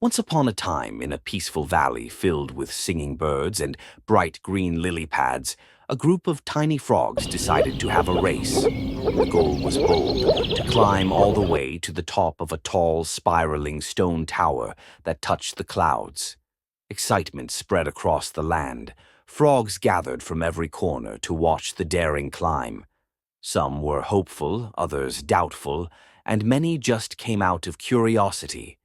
Once upon a time, in a peaceful valley filled with singing birds and bright green lily pads, a group of tiny frogs decided to have a race. The goal was bold, to climb all the way to the top of a tall, spiraling stone tower that touched the clouds. Excitement spread across the land. Frogs gathered from every corner to watch the daring climb. Some were hopeful, others doubtful, and many just came out of curiosity.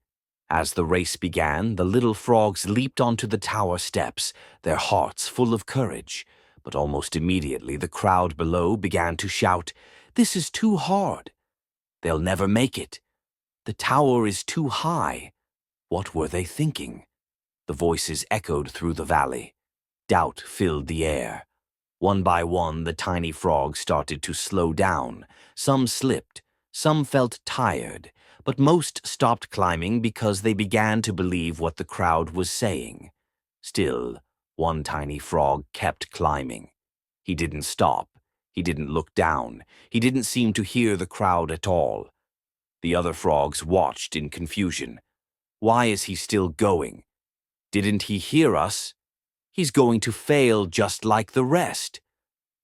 As the race began, the little frogs leaped onto the tower steps, their hearts full of courage. But almost immediately the crowd below began to shout, "This is too hard. They'll never make it. The tower is too high." What were they thinking? The voices echoed through the valley. Doubt filled the air. One by one, the tiny frogs started to slow down. Some slipped, some felt tired, but most stopped climbing because they began to believe what the crowd was saying. Still, one tiny frog kept climbing. He didn't stop. He didn't look down. He didn't seem to hear the crowd at all. The other frogs watched in confusion. Why is he still going? Didn't he hear us? He's going to fail just like the rest.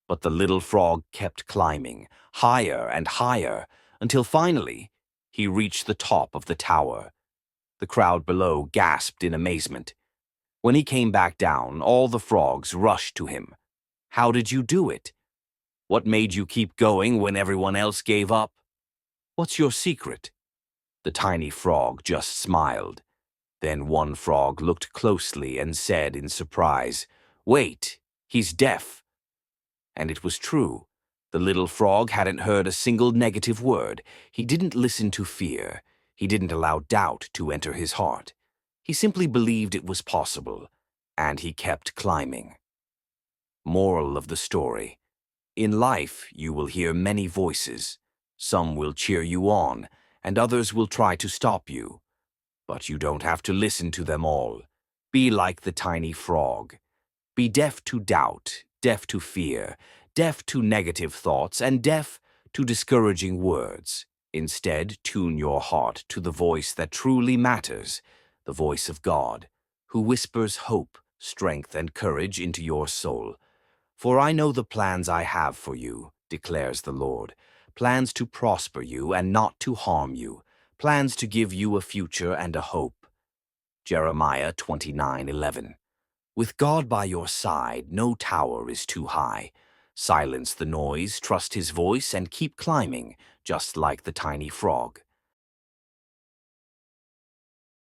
But the little frog kept climbing, higher and higher, until finally he reached the top of the tower. The crowd below gasped in amazement. When he came back down, all the frogs rushed to him. "How did you do it? What made you keep going when everyone else gave up? What's your secret?" The tiny frog just smiled. Then one frog looked closely and said in surprise, "Wait, he's deaf." And it was true. The little frog hadn't heard a single negative word. He didn't listen to fear. He didn't allow doubt to enter his heart. He simply believed it was possible, and he kept climbing. Moral of the story: in life, you will hear many voices. Some will cheer you on, and others will try to stop you. But you don't have to listen to them all. Be like the tiny frog. Be deaf to doubt, deaf to fear, deaf to negative thoughts, and deaf to discouraging words. Instead, tune your heart to the voice that truly matters, the voice of God, who whispers hope, strength, and courage into your soul. "For I know the plans I have for you," declares the Lord, "plans to prosper you and not to harm you, plans to give you a future and a hope." Jeremiah 29:11. With God by your side, no tower is too high. Silence the noise, trust his voice, and keep climbing, just like the tiny frog.